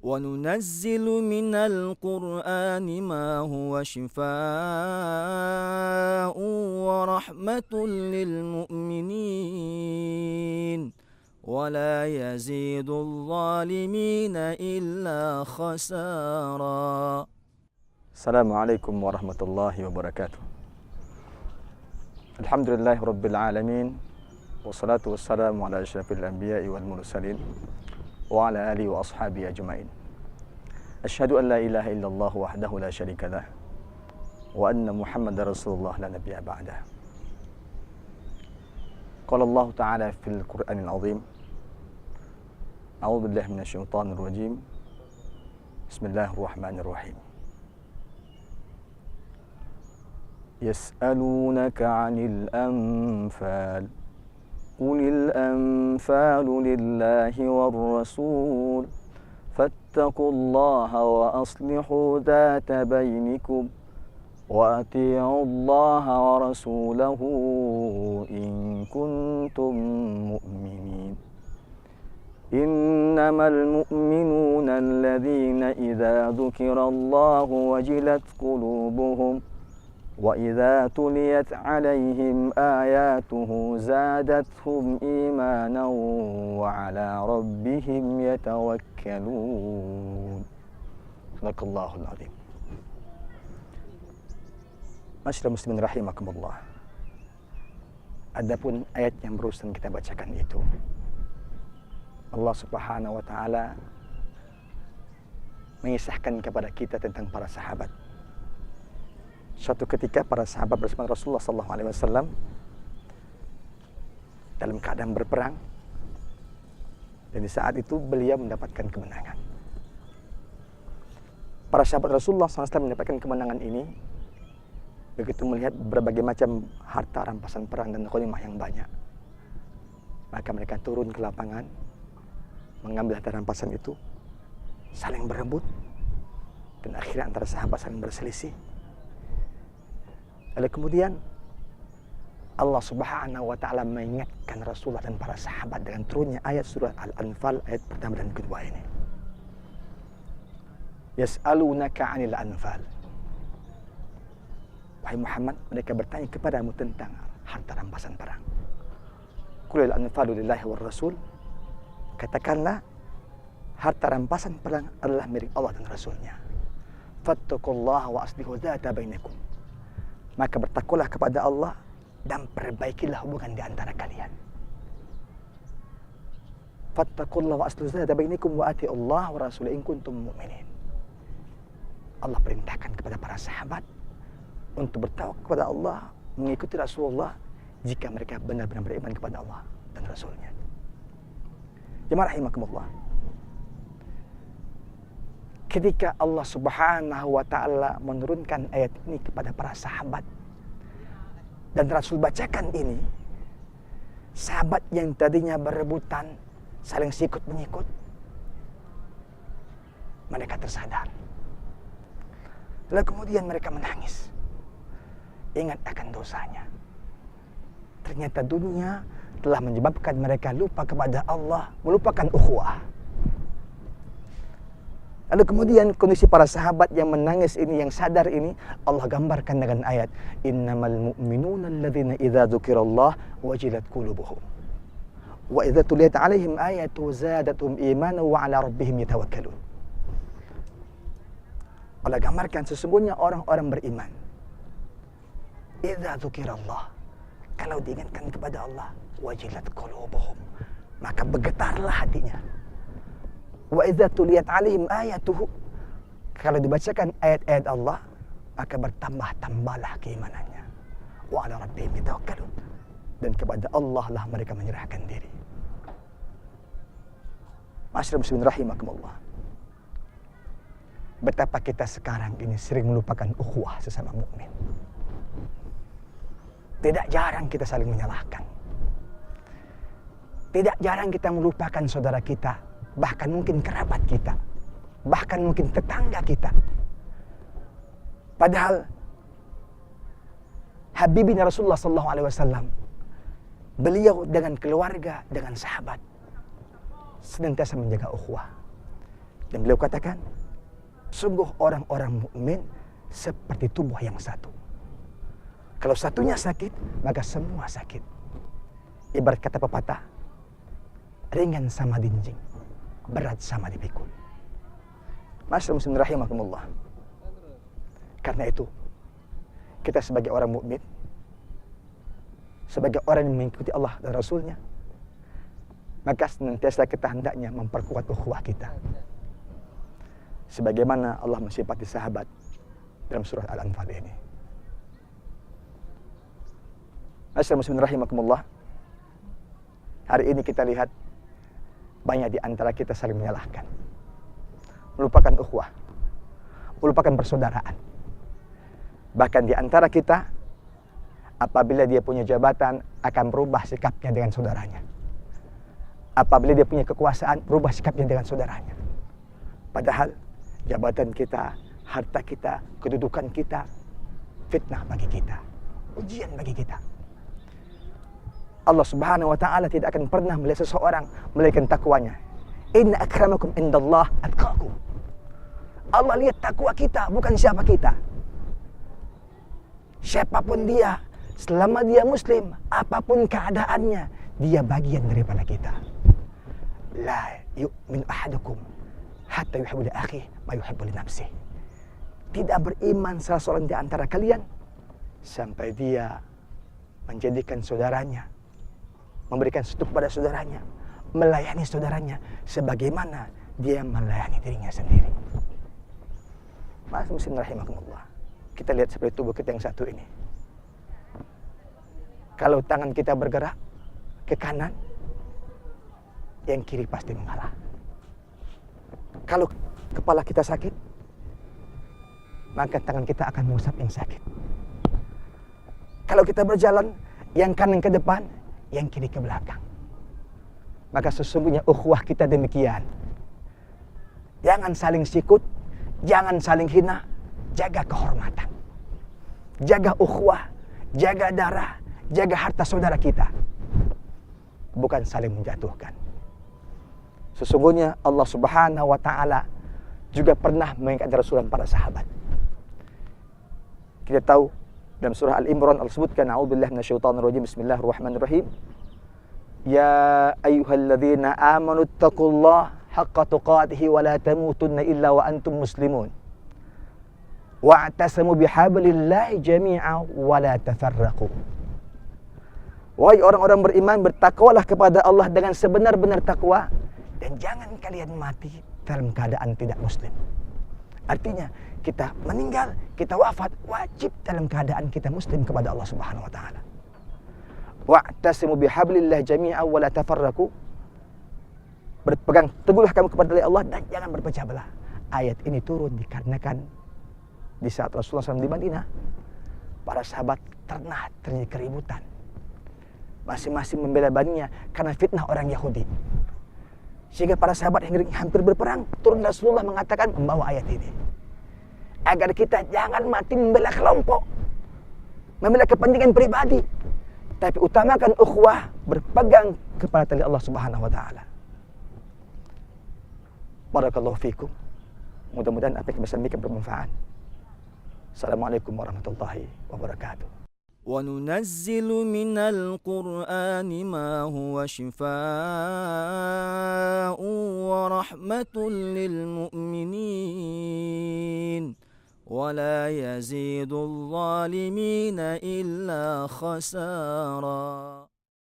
وننزل من القرآن ما هو شفاء ورحمة للمؤمنين ولا يزيد الظالمين إلا خسارا. السلام عليكم ورحمة الله وبركاته. الحمد لله رب العالمين والصلاة والسلام على أشرف الأنبياء والمرسلين وعلى آله وأصحابه أجمعين. أشهد أن لا إله إلا الله وحده لا شريك له وأن محمد رسول الله لا نبي بعده. قال الله تعالى في القرآن العظيم: أعوذ بالله من الشيطان الرجيم. بسم الله الرحمن الرحيم. يسألونك عن الأنفال قل الأنفال لله والرسول فاتقوا الله وأصلحوا ذات بينكم وأطيعوا الله ورسوله إن كنتم مؤمنين. إنما المؤمنون الذين إذا ذكر الله وجلت قلوبهم وإذا تليت عليهم آياته زادتهم إيمانا وعلى ربهم يتوكلون. صدق الله العظيم. Masyarakat muslimin rahimakumullah. Adapun ayat yang barusan kita bacakan itu, Allah Subhanahu wa taala mengisahkan kepada kita tentang para sahabat. Suatu ketika para sahabat bersama Rasulullah SAW dalam keadaan berperang, dan di saat itu beliau mendapatkan kemenangan. Para sahabat Rasulullah SAW mendapatkan kemenangan ini begitu melihat berbagai macam harta rampasan perang dan ghanimah yang banyak, maka mereka turun ke lapangan mengambil harta rampasan itu, saling berebut, dan akhirnya antara sahabat saling berselisih. Lalu kemudian Allah Subhanahu wa taala mengingatkan Rasulullah dan para sahabat dengan turunnya ayat surah Al-Anfal ayat pertama dan kedua ini. Yas'alunaka 'anil anfal. Wahai Muhammad, mereka bertanya kepadamu tentang harta rampasan perang. Qulil anfalu lillahi war rasul. Katakanlah, harta rampasan perang adalah milik Allah dan Rasulnya. Fattaqullaha wa aslihu dzata bainakum. Maka bertakwalah kepada Allah dan perbaikilah hubungan di antara kalian. Fattaqullaha wa aslihu dzata bainakum wa atiullaha wa rasulahu in kuntum mu'minin. Allah perintahkan kepada para sahabat untuk bertawakal kepada Allah, mengikuti Rasulullah jika mereka benar-benar beriman kepada Allah dan Rasulnya. Jemaah rahimakumullah. Ketika Allah Subhanahu wa taala menurunkan ayat ini kepada para sahabat dan Rasul bacakan ini, sahabat yang tadinya berebutan, saling sikut menyikut, mereka tersadar. Lalu kemudian mereka menangis, ingat akan dosanya. Ternyata dunia telah menyebabkan mereka lupa kepada Allah, melupakan ukhuwah. Lalu kemudian kondisi para sahabat yang menangis ini, yang sadar ini, Allah gambarkan dengan ayat innamal mu'minuna alladzina idza dzukirallah wajilat qulubuhum wa idza tuliyat 'alaihim ayatu zadatuhum imanan wa 'ala rabbihim yatawakkalun. Allah gambarkan sesungguhnya orang-orang beriman, idza dzukirallah, kalau diingatkan kepada Allah, wajilat qulubuhum, maka bergetarlah hatinya. Wa idza tuliyat 'alaihim ayatuhu, kalau dibacakan ayat-ayat Allah, maka bertambah-tambahlah keimanannya. Wa 'ala rabbihim yatawakkalun, dan kepada Allah lah mereka menyerahkan diri. Masyarakat muslimin rahimakumullah. Betapa kita sekarang ini sering melupakan ukhuwah sesama mukmin. Tidak jarang kita saling menyalahkan. Tidak jarang kita melupakan saudara kita, bahkan mungkin kerabat kita, bahkan mungkin tetangga kita. Padahal Habibina Rasulullah SAW, beliau dengan keluarga, dengan sahabat, senantiasa menjaga ukhuwah. Dan beliau katakan, sungguh orang-orang mukmin seperti tubuh yang satu. Kalau satunya sakit, maka semua sakit. Ibarat kata pepatah, ringan sama dinjing, berat sama dipikul. Masyaallah muslimin rahimakumullah. Karena itu, kita sebagai orang mukmin, sebagai orang yang mengikuti Allah dan Rasulnya, maka senantiasa kita hendaknya memperkuat ukhuwah kita. Sebagaimana Allah mensifati sahabat dalam surah Al-Anfal ini. Masyaallah muslimin rahimakumullah. Hari ini kita lihat banyak di antara kita saling menyalahkan, melupakan ukhuwah, melupakan persaudaraan. Bahkan di antara kita, apabila dia punya jabatan, akan berubah sikapnya dengan saudaranya. Apabila dia punya kekuasaan, berubah sikapnya dengan saudaranya. Padahal jabatan kita, harta kita, kedudukan kita, fitnah bagi kita, ujian bagi kita. Allah Subhanahu wa taala tidak akan pernah melihat seseorang melainkan takwanya. Inna akramakum indallah atqakum. Allah lihat takwa kita, bukan siapa kita. Siapapun dia, selama dia muslim, apapun keadaannya, dia bagian daripada kita. La yu'minu ahadukum hatta yuhibbu li akhihi ma yuhibbu li nafsihi. Tidak beriman salah seorang di antara kalian sampai dia menjadikan saudaranya, memberikan sesuatu kepada saudaranya, melayani saudaranya sebagaimana dia melayani dirinya sendiri. Mas muslim rahimakumullah. Kita lihat seperti tubuh kita yang satu ini. Kalau tangan kita bergerak ke kanan, yang kiri pasti mengalah. Kalau kepala kita sakit, maka tangan kita akan mengusap yang sakit. Kalau kita berjalan, yang kanan ke depan, yang kiri ke belakang. Maka sesungguhnya ukhuwah kita demikian. Jangan saling sikut, jangan saling hina, jaga kehormatan. Jaga ukhuwah, jaga darah, jaga harta saudara kita. Bukan saling menjatuhkan. Sesungguhnya Allah Subhanahu wa taala juga pernah mengangkat Rasulullah para sahabat. Kita tahu dalam surah Al-Imran Allah sebutkan, a'udzubillahi minasyaitonir rajim, bismillahirrahmanirrahim. Ya ayyuhalladzina amanu taqullaha haqqa tuqatih wa la tamutunna illa wa antum muslimun. Wa'tasimu bihablillahi jami'a wa la tafarraqu. Wahai orang-orang beriman, bertakwalah kepada Allah dengan sebenar-benar takwa dan jangan kalian mati dalam keadaan tidak muslim. Artinya, kita meninggal, kita wafat, wajib dalam keadaan kita muslim kepada Allah Subhanahu wa taala. Wa'tasimu bihablillahi jami'a wa la tafarraqu. Berpegang teguhlah kamu kepada Allah dan jangan berpecah belah. Ayat ini turun dikarenakan di saat Rasulullah SAW di Madinah, para sahabat pernah terjadi keributan. Masing-masing membela baninya karena fitnah orang Yahudi. Sehingga para sahabat yang hampir berperang, turun Rasulullah mengatakan, membawa ayat ini. Agar kita jangan mati membela kelompok, membela kepentingan pribadi, tapi utamakan ukhuwah, berpegang kepada tali Allah Subhanahu wa taala. Barakallahu fikum. Mudah-mudahan apa yang bisa demikian bermanfaat. Assalamualaikum warahmatullahi wabarakatuh. وننزل من القرآن ما هو شفاء ورحمة للمؤمنين ولا يزيد الظالمين إلا خسارا.